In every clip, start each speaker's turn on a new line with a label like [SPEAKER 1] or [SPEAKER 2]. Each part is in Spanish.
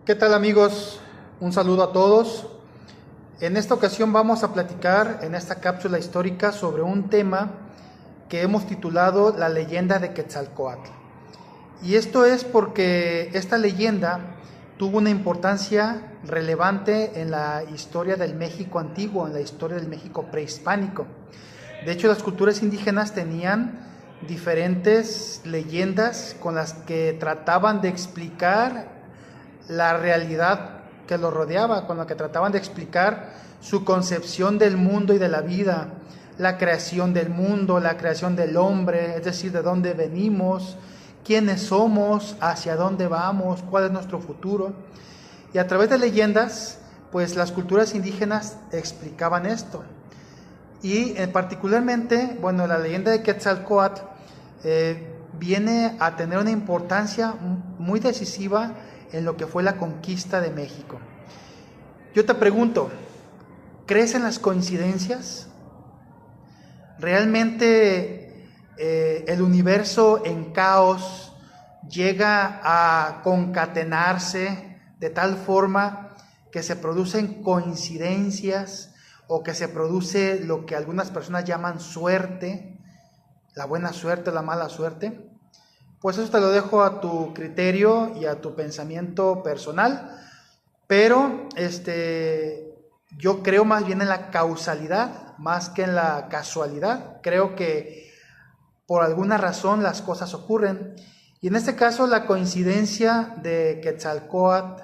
[SPEAKER 1] ¿Qué tal, amigos? Un saludo a todos. En esta ocasión vamos a platicar en esta cápsula histórica sobre un tema que hemos titulado La leyenda de Quetzalcóatl. Y esto es porque esta leyenda tuvo una importancia relevante en la historia del México antiguo, en la historia del México prehispánico. De hecho, las culturas indígenas tenían diferentes leyendas con las que trataban de explicar la realidad que los rodeaba, con la que trataban de explicar su concepción del mundo y de la vida, la creación del mundo, la creación del hombre, es decir, de dónde venimos, quiénes somos, hacia dónde vamos, cuál es nuestro futuro. Y a través de leyendas, pues las culturas indígenas explicaban esto. Y particularmente, bueno, la leyenda de Quetzalcóatl viene a tener una importancia muy decisiva en lo que fue la conquista de México. Yo te pregunto, ¿crees en las coincidencias? ¿Realmente el universo en caos llega a concatenarse de tal forma que se producen coincidencias o que se produce lo que algunas personas llaman suerte, la buena suerte o la mala suerte? Pues eso te lo dejo a tu criterio y a tu pensamiento personal, pero yo creo más bien en la causalidad más que en la casualidad. Creo que por alguna razón las cosas ocurren, y en este caso la coincidencia de Quetzalcóatl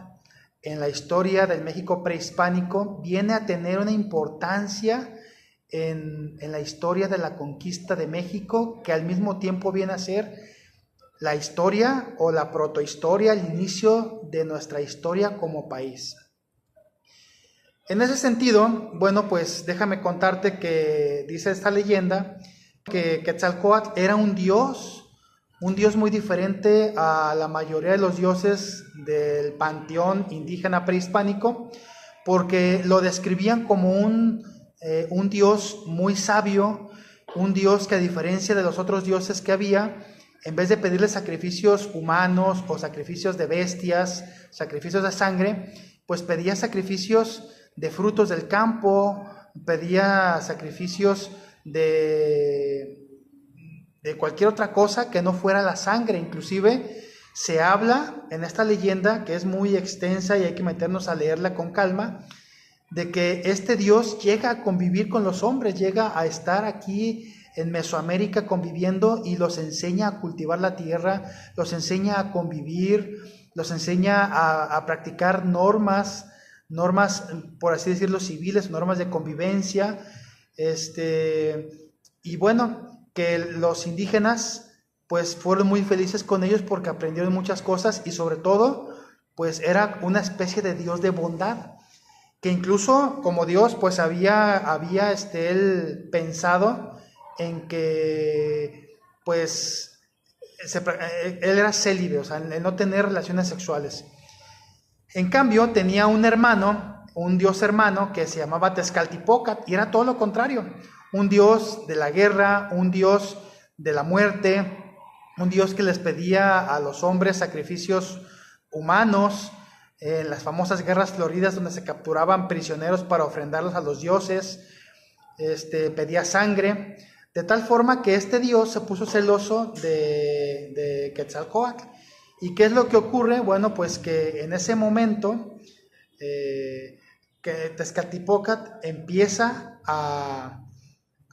[SPEAKER 1] en la historia del México prehispánico viene a tener una importancia en la historia de la conquista de México, que al mismo tiempo viene a ser la historia o la protohistoria, el inicio de nuestra historia como país. En ese sentido, bueno, pues déjame contarte que dice esta leyenda que Quetzalcóatl era un dios muy diferente a la mayoría de los dioses del panteón indígena prehispánico, porque lo describían como un dios muy sabio, un dios que, a diferencia de los otros dioses que había, en vez de pedirle sacrificios humanos o sacrificios de bestias, sacrificios de sangre, pues pedía sacrificios de frutos del campo, pedía sacrificios de cualquier otra cosa que no fuera la sangre. Inclusive se habla en esta leyenda, que es muy extensa y hay que meternos a leerla con calma, de que este Dios llega a convivir con los hombres, llega a estar aquí en Mesoamérica conviviendo y los enseña a cultivar la tierra, los enseña a convivir, los enseña a practicar normas, por así decirlo, civiles, normas de convivencia, y bueno, que los indígenas pues fueron muy felices con ellos porque aprendieron muchas cosas, y sobre todo pues era una especie de Dios de bondad, que incluso como Dios pues había él pensado en que pues él era célibe, o sea, en no tener relaciones sexuales. En cambio tenía un hermano, un dios hermano que se llamaba Tezcatlipoca, y era todo lo contrario, un dios de la guerra, un dios de la muerte, un dios que les pedía a los hombres sacrificios humanos en las famosas guerras floridas, donde se capturaban prisioneros para ofrendarlos a los dioses. Pedía sangre, de tal forma que este dios se puso celoso de Quetzalcóatl. ¿Y qué es lo que ocurre? Bueno, pues que en ese momento que Tezcatlipoca empieza a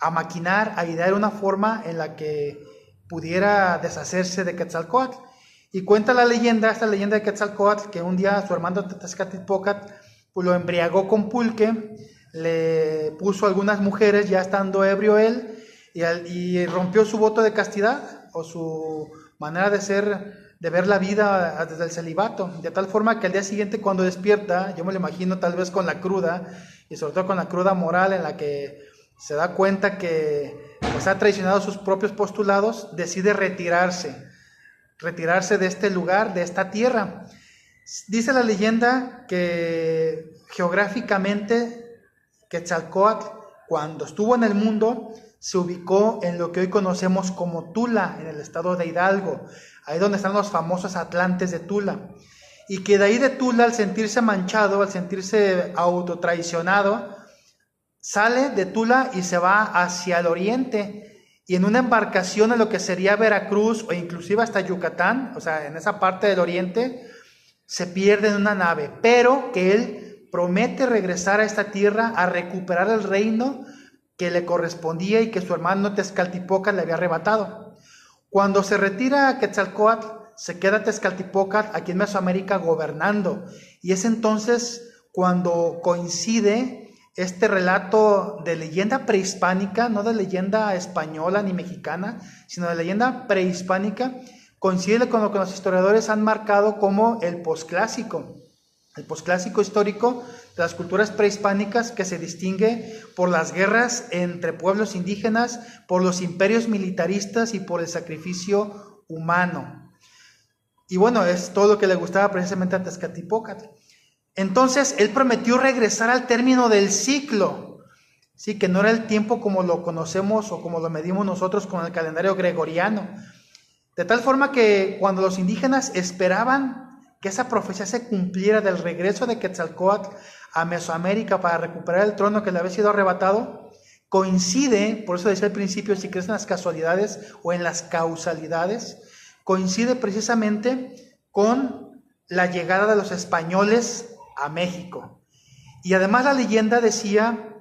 [SPEAKER 1] maquinar, a idear una forma en la que pudiera deshacerse de Quetzalcóatl. Y cuenta esta leyenda de Quetzalcóatl, que un día su hermano Tezcatlipoca pues lo embriagó con pulque, le puso algunas mujeres ya estando ebrio él, y rompió su voto de castidad o su manera de ver la vida desde el celibato, de tal forma que al día siguiente, cuando despierta, yo me lo imagino tal vez con la cruda, y sobre todo con la cruda moral, en la que se da cuenta que pues ha traicionado sus propios postulados, decide retirarse de este lugar, de esta tierra. Dice la leyenda que geográficamente Quetzalcóatl, cuando estuvo en el mundo, se ubicó en lo que hoy conocemos como Tula, en el estado de Hidalgo, ahí donde están los famosos atlantes de Tula. y que de ahí de Tula, al sentirse manchado, al sentirse autotraicionado, sale de Tula y se va hacia el oriente, y en una embarcación en lo que sería Veracruz o inclusive hasta Yucatán, o sea, en esa parte del oriente, se pierde en una nave, pero que él promete regresar a esta tierra a recuperar el reino que le correspondía y que su hermano Tezcatlipoca le había arrebatado. Cuando se retira a Quetzalcóatl, se queda Tezcatlipoca aquí en Mesoamérica gobernando, y es entonces cuando coincide este relato de leyenda prehispánica, no de leyenda española ni mexicana, sino de leyenda prehispánica, coincide con lo que los historiadores han marcado como el posclásico histórico de las culturas prehispánicas, que se distingue por las guerras entre pueblos indígenas, por los imperios militaristas y por el sacrificio humano. Y bueno, es todo lo que le gustaba precisamente a Tezcatlipoca. Entonces, él prometió regresar al término del ciclo, sí, que no era el tiempo como lo conocemos o como lo medimos nosotros con el calendario gregoriano. De tal forma que cuando los indígenas esperaban que esa profecía se cumpliera del regreso de Quetzalcóatl a Mesoamérica para recuperar el trono que le había sido arrebatado, coincide, por eso decía al principio, si crees en las casualidades o en las causalidades, coincide precisamente con la llegada de los españoles a México. Y además la leyenda decía,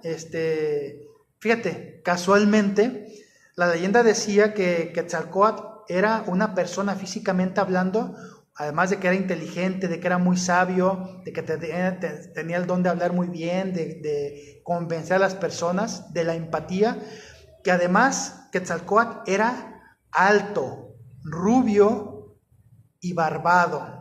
[SPEAKER 1] fíjate, casualmente, la leyenda decía que Quetzalcóatl era una persona físicamente hablando, además de que era inteligente, de que era muy sabio, de que tenía el don de hablar muy bien, de convencer a las personas, de la empatía, que además Quetzalcóatl era alto, rubio y barbado.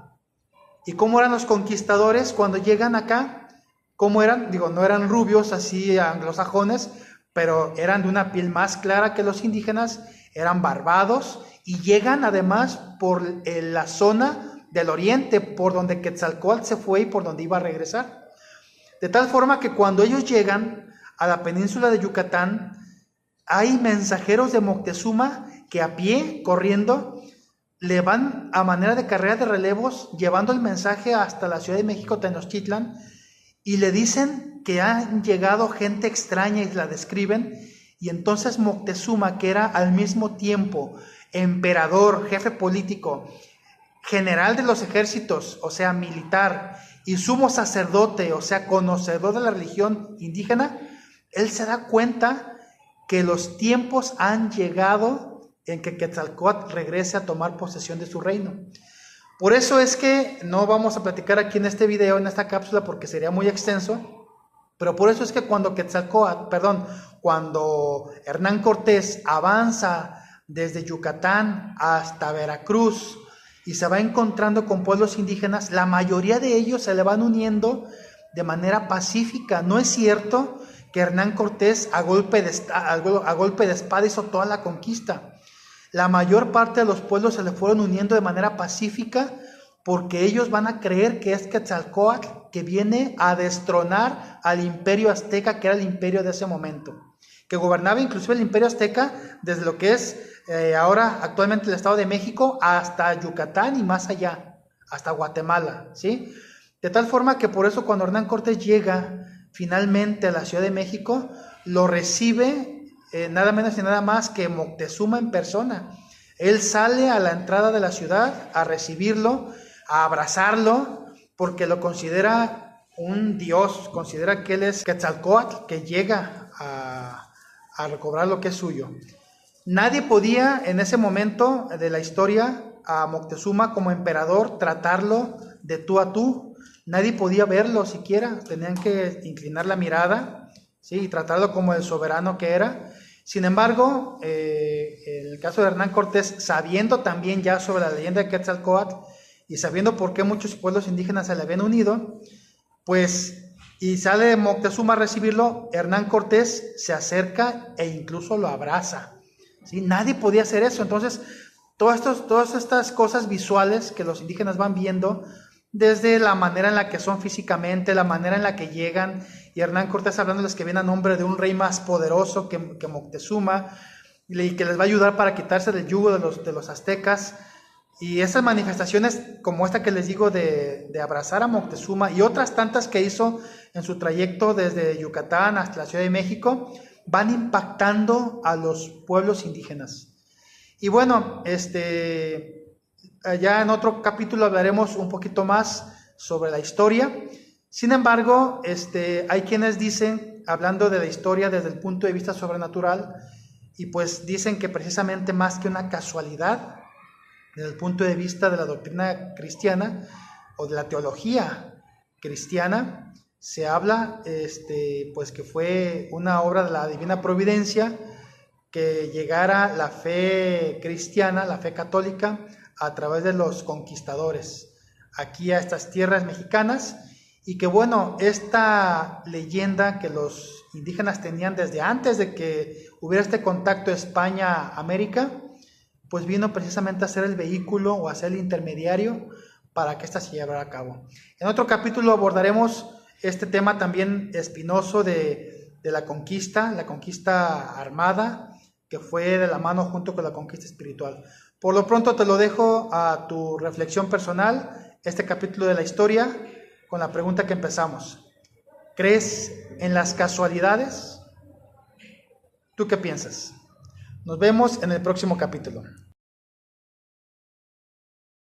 [SPEAKER 1] ¿Y cómo eran los conquistadores cuando llegan acá? ¿Cómo eran? Digo, no eran rubios así anglosajones, pero eran de una piel más clara que los indígenas, eran barbados, y llegan además por la zona del oriente, por donde Quetzalcóatl se fue y por donde iba a regresar. De tal forma que cuando ellos llegan a la península de Yucatán, hay mensajeros de Moctezuma que a pie, corriendo, le van a manera de carrera de relevos, llevando el mensaje hasta la Ciudad de México, Tenochtitlan, y le dicen que han llegado gente extraña y la describen. Y entonces Moctezuma, que era al mismo tiempo emperador, jefe político, general de los ejércitos, o sea, militar, y sumo sacerdote, o sea, conocedor de la religión indígena, él se da cuenta que los tiempos han llegado en que Quetzalcóatl regrese a tomar posesión de su reino. Por eso es que no vamos a platicar aquí en este video, en esta cápsula, porque sería muy extenso, pero por eso es que cuando cuando Hernán Cortés avanza desde Yucatán hasta Veracruz y se va encontrando con pueblos indígenas, la mayoría de ellos se le van uniendo de manera pacífica. No es cierto que Hernán Cortés a golpe de espada hizo toda la conquista. La mayor parte de los pueblos se le fueron uniendo de manera pacífica porque ellos van a creer que es Quetzalcóatl que viene a destronar al imperio azteca, que era el imperio de ese momento, que gobernaba inclusive el imperio azteca desde lo que es ahora actualmente el Estado de México hasta Yucatán y más allá, hasta Guatemala, ¿sí? De tal forma que por eso cuando Hernán Cortés llega finalmente a la Ciudad de México, lo recibe nada menos y nada más que Moctezuma en persona. Él sale a la entrada de la ciudad a recibirlo, a abrazarlo, porque lo considera un dios, considera que él es Quetzalcóatl, que llega a recobrar lo que es suyo. Nadie podía en ese momento de la historia a Moctezuma como emperador tratarlo de tú a tú. Nadie podía verlo siquiera, tenían que inclinar la mirada, ¿sí? Y tratarlo como el soberano que era. Sin embargo, el caso de Hernán Cortés, sabiendo también ya sobre la leyenda de Quetzalcóatl y sabiendo por qué muchos pueblos indígenas se le habían unido, pues, y sale Moctezuma a recibirlo, Hernán Cortés se acerca e incluso lo abraza, ¿sí? Nadie podía hacer eso. Entonces, todas estas cosas visuales que los indígenas van viendo, desde la manera en la que son físicamente, la manera en la que llegan, y Hernán Cortés hablándoles que viene a nombre de un rey más poderoso que Moctezuma, y que les va a ayudar para quitarse del yugo de los aztecas, Y esas manifestaciones, como esta que les digo de abrazar a Moctezuma y otras tantas que hizo en su trayecto desde Yucatán hasta la Ciudad de México, van impactando a los pueblos indígenas. Y bueno, ya en otro capítulo hablaremos un poquito más sobre la historia. Sin embargo, hay quienes dicen, hablando de la historia desde el punto de vista sobrenatural, y pues dicen que precisamente más que una casualidad, desde el punto de vista de la doctrina cristiana o de la teología cristiana, se habla pues que fue una obra de la divina providencia que llegara la fe cristiana, la fe católica, a través de los conquistadores aquí a estas tierras mexicanas, y que bueno, esta leyenda que los indígenas tenían desde antes de que hubiera este contacto España-América, pues vino precisamente a ser el vehículo o a ser el intermediario para que ésta se llevara a cabo. En otro capítulo abordaremos este tema también espinoso de la conquista armada, que fue de la mano junto con la conquista espiritual. Por lo pronto te lo dejo a tu reflexión personal, este capítulo de la historia, con la pregunta que empezamos. ¿Crees en las casualidades? ¿Tú qué piensas? Nos vemos en el próximo capítulo.